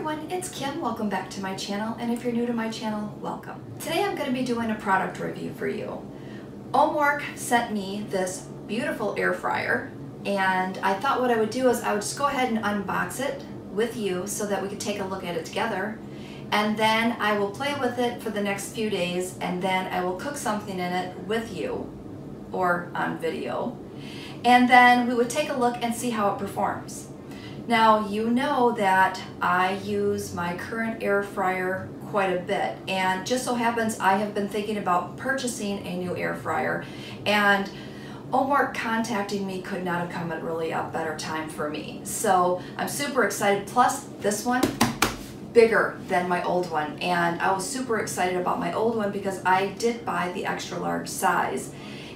everyone, it's Kim. Welcome back to my channel, and if you're new to my channel, welcome. Today I'm going to be doing a product review for you. Omorc sent me this beautiful air fryer, and I thought what I would do is I would just go ahead and unbox it with you so that we could take a look at it together, and then I will play with it for the next few days, and then I will cook something in it with you or on video, and then we would take a look and see how it performs. Now, you know that I use my current air fryer quite a bit, and just so happens I have been thinking about purchasing a new air fryer, and Omorc contacting me could not have come at really a better time for me. So I'm super excited, plus this one bigger than my old one, and I was super excited about my old one because I did buy the extra large size,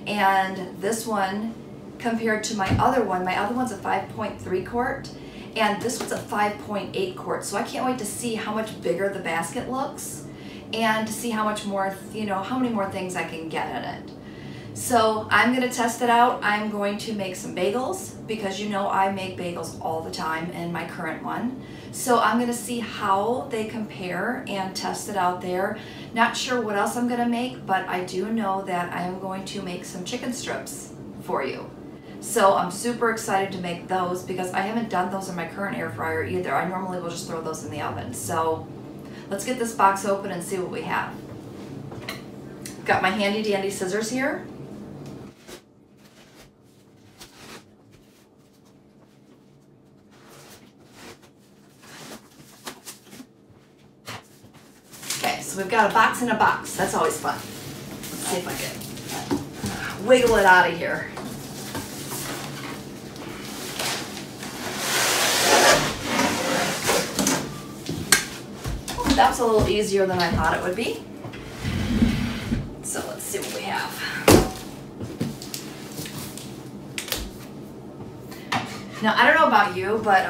and this one compared to my other one's a 5.3 quart, and this one's a 5.8 quart, so I can't wait to see how much bigger the basket looks and to see how much more, how many more things I can get in it. So I'm gonna test it out. I'm going to make some bagels because I make bagels all the time in my current one. So I'm gonna see how they compare and test it out there. Not sure what else I'm gonna make, but I do know that I am going to make some chicken strips for you. So I'm super excited to make those because I haven't done those in my current air fryer either. I normally will just throw those in the oven. So let's get this box open and see what we have. Got my handy dandy scissors here. Okay, so we've got a box in a box. That's always fun. Let's see if I can wiggle it out of here. That was a little easier than I thought it would be. So let's see what we have. Now, I don't know about you, but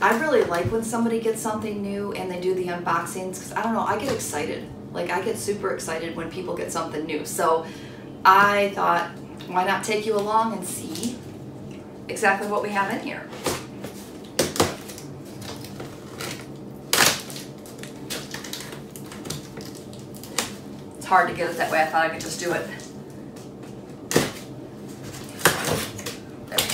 I really like when somebody gets something new and they do the unboxings because I don't know, I get excited. Like, I get super excited when people get something new. So I thought, why not take you along and see exactly what we have in here. Hard to get it that way. I thought I could just do it. There we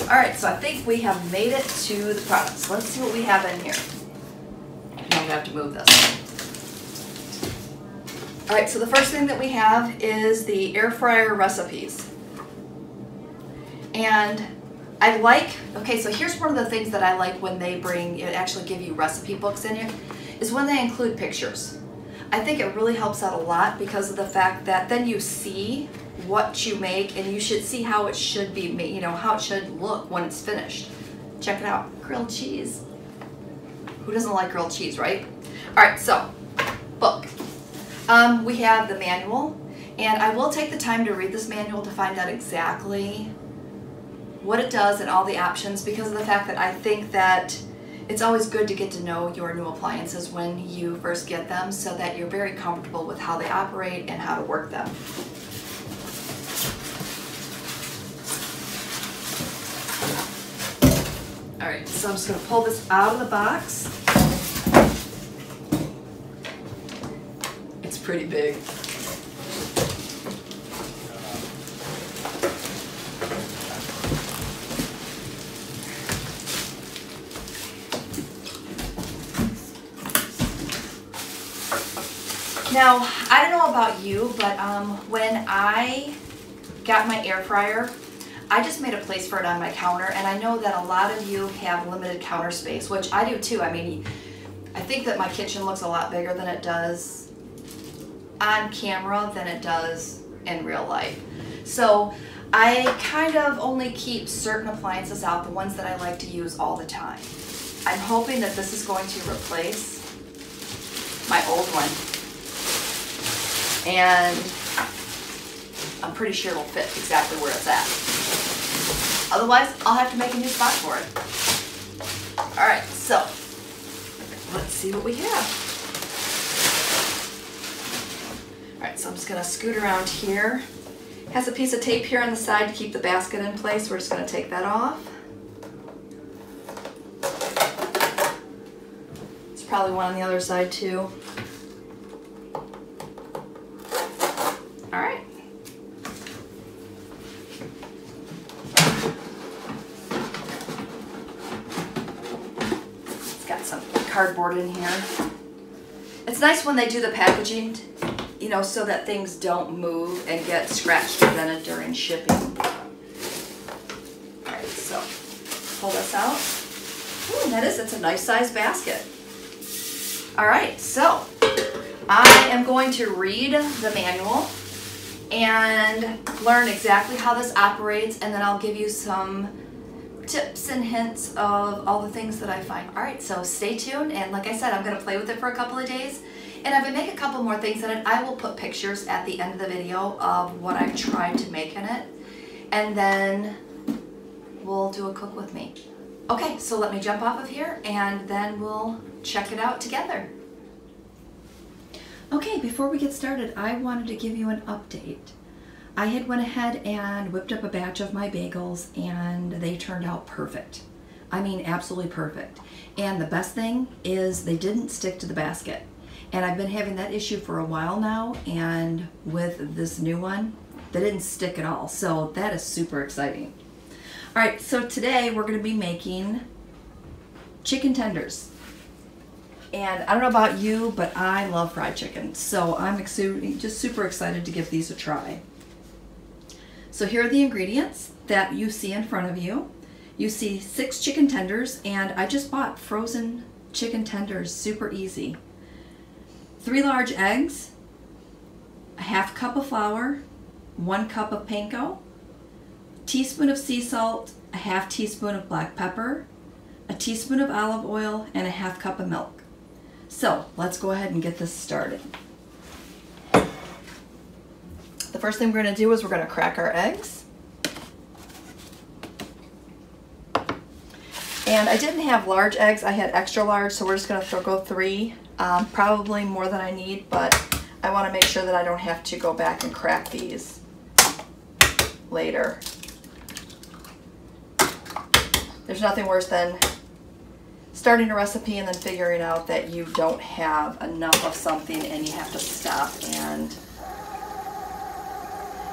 go. All right, so I think we have made it to the products. Let's see what we have in here. Now I'm gonna have to move this. All right, so the first thing that we have is the air fryer recipes. And okay, so here's one of the things that I like when they actually give you recipe books in here, is when they include pictures. I think it really helps out a lot because of the fact that then you see what you make and you should see how it should be made, how it should look when it's finished. Check it out, grilled cheese. Who doesn't like grilled cheese, right? All right, so, book. We have the manual, and I will take the time to read this manual to find out exactly what it does and all the options because of the fact that I think that it's always good to get to know your new appliances when you first get them so that you're very comfortable with how they operate and how to work them. All right, so I'm just going to pull this out of the box. It's pretty big. Now, I don't know about you, but when I got my air fryer, I just made a place for it on my counter, and I know that a lot of you have limited counter space, which I do too. I mean, I think that my kitchen looks a lot bigger than it does on camera than it does in real life. So I kind of only keep certain appliances out, the ones that I like to use all the time. I'm hoping that this is going to replace my old one. And I'm pretty sure it'll fit exactly where it's at. Otherwise, I'll have to make a new spot for it. All right, so let's see what we have. All right, so I'm just gonna scoot around here. It has a piece of tape here on the side to keep the basket in place. We're just gonna take that off. probably one on the other side too. All right. It's got some cardboard in here. It's nice when they do the packaging, you know, so that things don't move and get scratched or dented during shipping. All right, so pull this out. Ooh, it's a nice size basket. All right, so I am going to read the manual and learn exactly how this operates, and then I'll give you some tips and hints of all the things that I find. All right, so stay tuned, and like I said, I'm gonna play with it for a couple of days, and if I make a couple more things in it, I will put pictures at the end of the video of what I've tried to make in it, and then we'll do a cook with me. Okay, so let me jump off of here, and then we'll check it out together. Okay, before we get started, I wanted to give you an update. I had went ahead and whipped up a batch of my bagels, and they turned out perfect. I mean, absolutely perfect. And the best thing is they didn't stick to the basket. And I've been having that issue for a while now, and with this new one, they didn't stick at all. So that is super exciting. All right, so today we're gonna be making chicken tenders. And I don't know about you, but I love fried chicken. So I'm just super excited to give these a try. So here are the ingredients that you see in front of you. You see 6 chicken tenders, and I just bought frozen chicken tenders, super easy. 3 large eggs, a half cup of flour, 1 cup of panko, teaspoon of sea salt, a half teaspoon of black pepper, a teaspoon of olive oil, and a half cup of milk. So let's go ahead and get this started. The first thing we're going to do is we're going to crack our eggs. And I didn't have large eggs, I had extra large, so we're just going to go 3. Probably more than I need, but I want to make sure that I don't have to go back and crack these later. There's nothing worse than starting a recipe and then figuring out that you don't have enough of something and you have to stop and,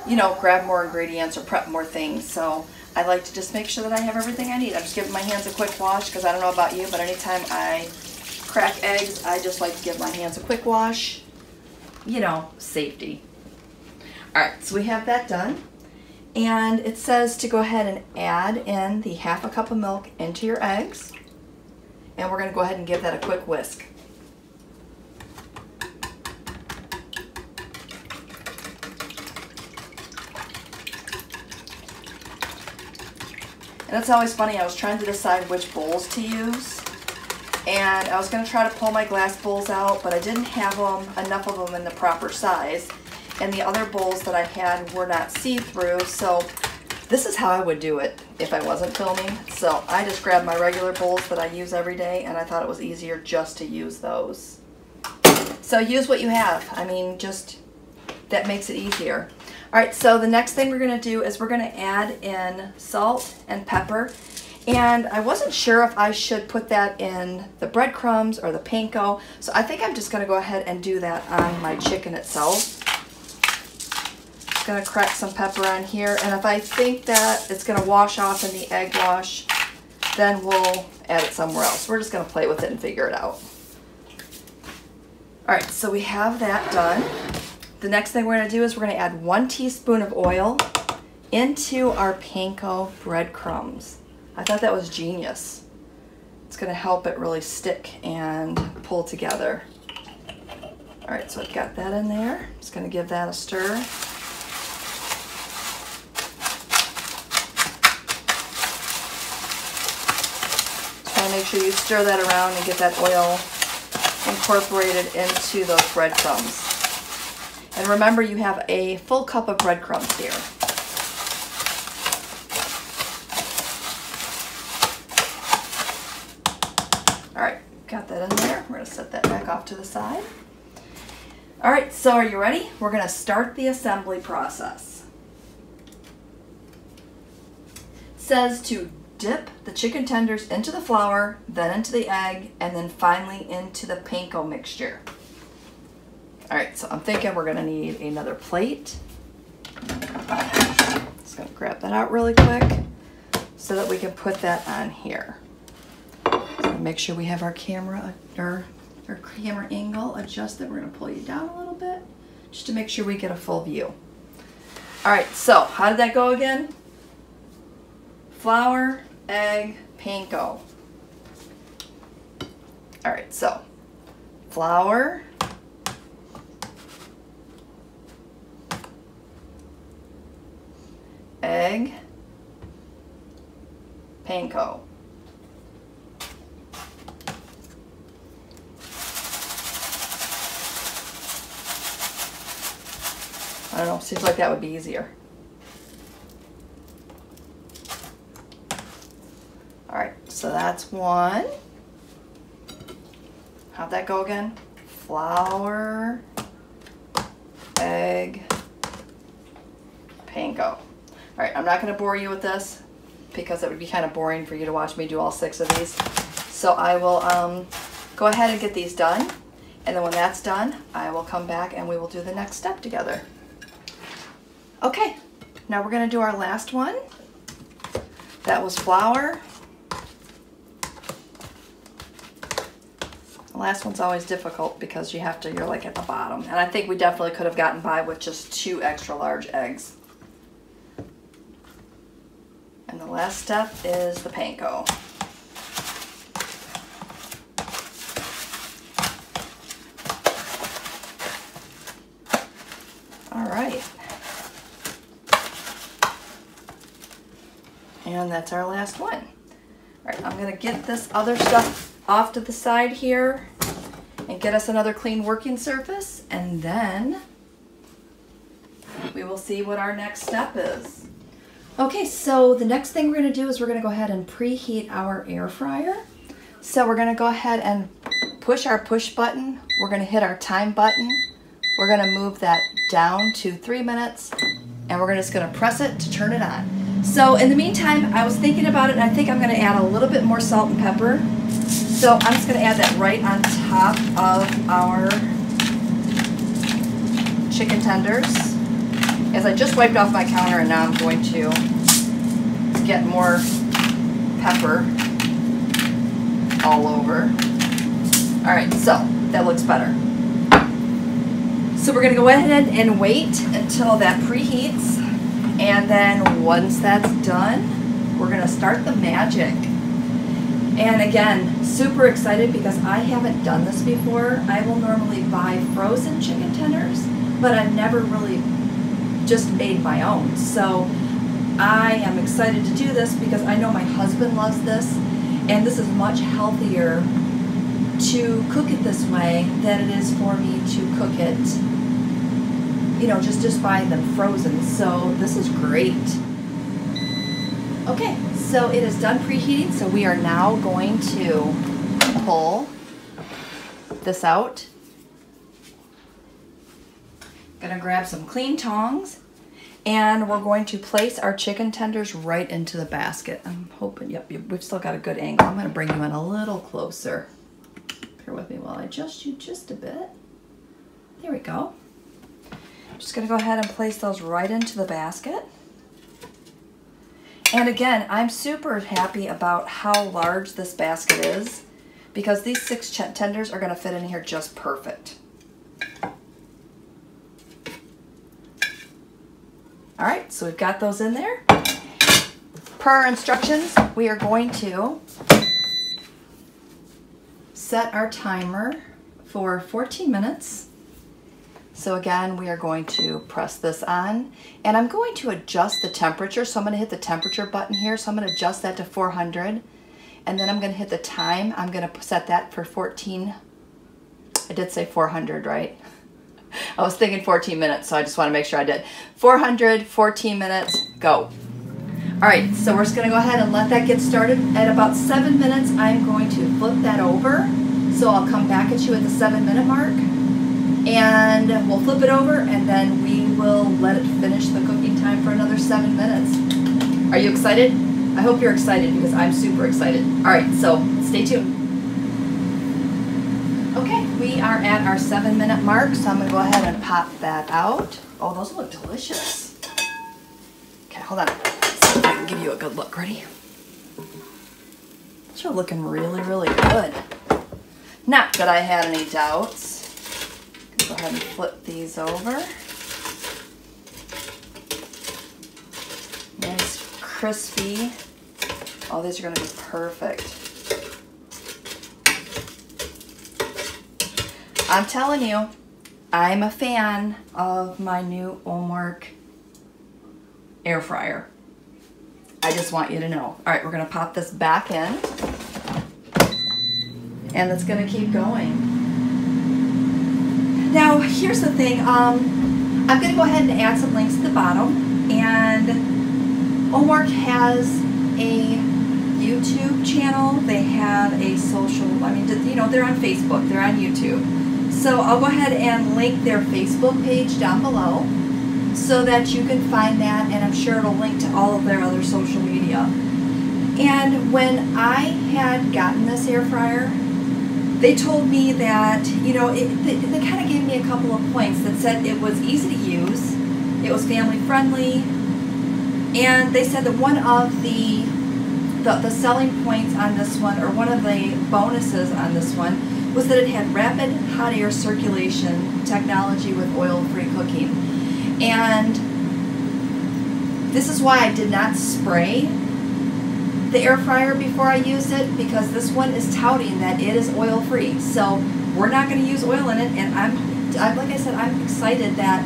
you know, grab more ingredients or prep more things. So I like to just make sure that I have everything I need. I'm just giving my hands a quick wash because I don't know about you, but anytime I crack eggs, I just like to give my hands a quick wash. You know, safety. All right, so we have that done. And it says to go ahead and add in the half a cup of milk into your eggs. And we're going to go ahead and give that a quick whisk. And it's always funny, I was trying to decide which bowls to use. And I was going to try to pull my glass bowls out, but I didn't have enough of them in the proper size. And the other bowls that I had were not see-through, so this is how I would do it if I wasn't filming. So I just grabbed my regular bowls that I use every day, and I thought it was easier just to use those. So use what you have. I mean, just that makes it easier. All right, so the next thing we're going to do is we're going to add in salt and pepper. And I wasn't sure if I should put that in the breadcrumbs or the panko, so I think I'm just going to go ahead and do that on my chicken itself. Going to crack some pepper on here, and if I think that it's going to wash off in the egg wash, then we'll add it somewhere else. We're just going to play with it and figure it out. All right, so we have that done. The next thing we're going to do is we're going to add 1 teaspoon of oil into our panko breadcrumbs. I thought that was genius. It's going to help it really stick and pull together. All right, so I've got that in there. Just going to give that a stir. Make sure you stir that around and get that oil incorporated into those breadcrumbs. And remember, you have a full cup of breadcrumbs here. All right, got that in there. We're going to set that back off to the side. All right, so are you ready? We're going to start the assembly process. It says to dip the chicken tenders into the flour, then into the egg, and then finally into the panko mixture. All right, so I'm thinking we're gonna need another plate. Just gonna grab that out really quick so that we can put that on here. So make sure we have our camera, or our camera angle adjusted. We're gonna pull you down a little bit just to make sure we get a full view. All right, so how did that go again? Flour, egg, panko. All right, so flour, egg, panko. I don't know, seems like that would be easier. All right, so that's one. How'd that go again? Flour, egg, panko. All right, I'm not gonna bore you with this because it would be kind of boring for you to watch me do all 6 of these. So I will go ahead and get these done. And then when that's done, I will come back and we will do the next step together. Okay, now we're gonna do our last one. That was flour. The last one's always difficult because you have to, you're like at the bottom. And I think we definitely could have gotten by with just 2 extra large eggs. And the last step is the panko. All right. And that's our last one. All right, I'm gonna get this other stuff off to the side here and get us another clean working surface, and then we will see what our next step is. Okay, so the next thing we're gonna do is we're gonna go ahead and preheat our air fryer. So we're gonna go ahead and push our push button. We're gonna hit our time button. We're gonna move that down to 3 minutes, and we're just gonna press it to turn it on. So in the meantime, I was thinking about it, and I think I'm gonna add a little bit more salt and pepper. So I'm just gonna add that right on top of our chicken tenders. As I just wiped off my counter, and now I'm going to get more pepper all over. All right, so that looks better. So we're gonna go ahead and wait until that preheats, and then once that's done, we're gonna start the magic. And again, super excited because I haven't done this before. I will normally buy frozen chicken tenders, but I've never really just made my own. So I am excited to do this because I know my husband loves this, and this is much healthier to cook it this way than it is for me to cook it, you know, just buying them frozen. So this is great. Okay, so it is done preheating, so we are now going to pull this out. Gonna grab some clean tongs, and we're going to place our chicken tenders right into the basket. I'm hoping, yep, we've still got a good angle. I'm gonna bring you in a little closer. Bear with me while I adjust you just a bit. There we go. I'm just gonna go ahead and place those right into the basket. And again, I'm super happy about how large this basket is because these 6 tenders are gonna fit in here just perfect. All right, so we've got those in there. Per our instructions, we are going to set our timer for 14 minutes. So again, we are going to press this on, and I'm going to adjust the temperature. So I'm gonna hit the temperature button here. So I'm gonna adjust that to 400, and then I'm gonna hit the time. I'm gonna set that for 14. I did say 400, right? I was thinking 14 minutes, so I just wanna make sure I did. 400, 14 minutes, go. All right, so we're just gonna go ahead and let that get started. At about 7 minutes, I'm going to flip that over. So I'll come back at you at the 7-minute mark, and we'll flip it over, and then we will let it finish the cooking time for another 7 minutes. Are you excited? I hope you're excited because I'm super excited. All right, so stay tuned. Okay, we are at our 7-minute mark, so I'm gonna go ahead and pop that out. Oh, those look delicious. Okay, hold on. See if I can give you a good look. Ready? Those are looking really, really good. Not that I had any doubts. Go ahead and flip these over. Nice, crispy. Oh, these are gonna be perfect. I'm telling you, I'm a fan of my new Omorc Air Fryer. I just want you to know. All right, we're gonna pop this back in, and it's gonna keep going. Now, here's the thing. I'm gonna go ahead and add some links at the bottom, and Omorc has a YouTube channel. They have a social, I mean, you know, they're on Facebook, they're on YouTube. So I'll go ahead and link their Facebook page down below so that you can find that, and I'm sure it'll link to all of their other social media. And when I had gotten this air fryer, they told me that, you know, they kind of gave me a couple of points that said it was easy to use, it was family friendly, and they said that one of the selling points on this one, or one of the bonuses on this one, was that it had rapid hot air circulation technology with oil-free cooking. And this is why I did not spray the air fryer before I used it, because this one is touting that it is oil-free. So we're not going to use oil in it, and I'm like I said, I'm excited that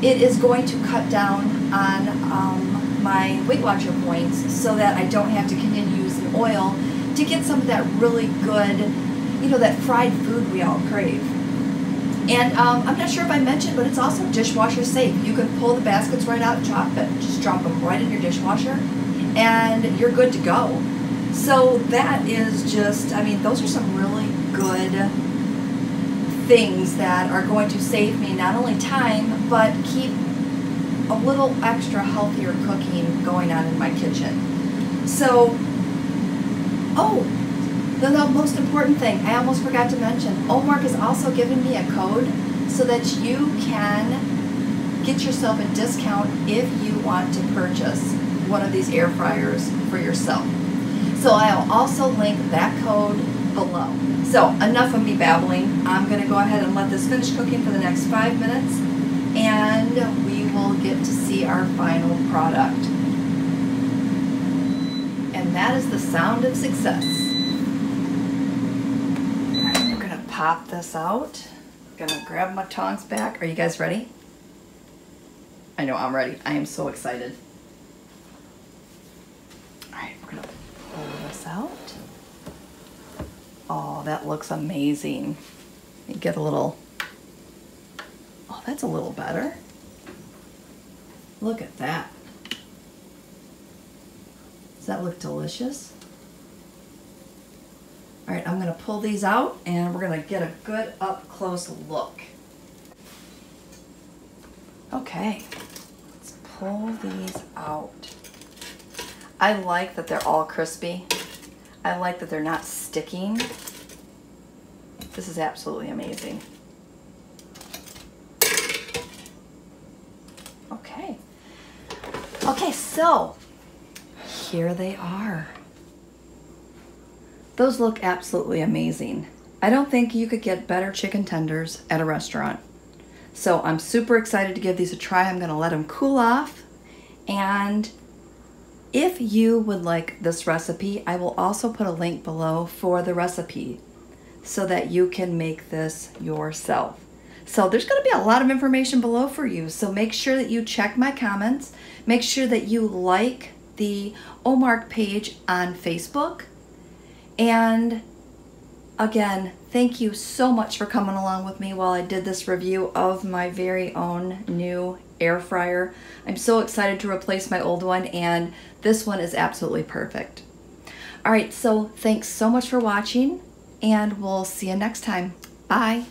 it is going to cut down on my Weight Watcher points so that I don't have to continue using oil to get some of that really good, you know, that fried food we all crave. And I'm not sure if I mentioned, but it's also dishwasher safe. You can pull the baskets right out, just drop them right in your dishwasher, and you're good to go. So that is just, I mean, those are some really good things that are going to save me not only time, but keep a little extra healthier cooking going on in my kitchen. So, oh, the most important thing, I almost forgot to mention, Omorc is also giving me a code so that you can get yourself a discount if you want to purchase one of these air fryers for yourself. So I'll also link that code below. So enough of me babbling. I'm going to go ahead and let this finish cooking for the next 5 minutes, and we will get to see our final product. And that is the sound of success. Pop this out. Gonna grab my tongs back. Are you guys ready? I know I'm ready. I am so excited. All right, we're gonna pull this out. Oh, that looks amazing. You get a little, oh, that's a little better. Look at that. Does that look delicious? All right, I'm gonna pull these out and we're gonna get a good up close look. Okay, let's pull these out. I like that they're all crispy. I like that they're not sticking. This is absolutely amazing. Okay. Okay, so here they are. Those look absolutely amazing. I don't think you could get better chicken tenders at a restaurant. So I'm super excited to give these a try. I'm gonna let them cool off. And if you would like this recipe, I will also put a link below for the recipe so that you can make this yourself. So there's gonna be a lot of information below for you. So make sure that you check my comments. Make sure that you like the Omorc page on Facebook. And again, thank you so much for coming along with me while I did this review of my very own new air fryer. I'm so excited to replace my old one, and this one is absolutely perfect. All right, so thanks so much for watching, and we'll see you next time. Bye.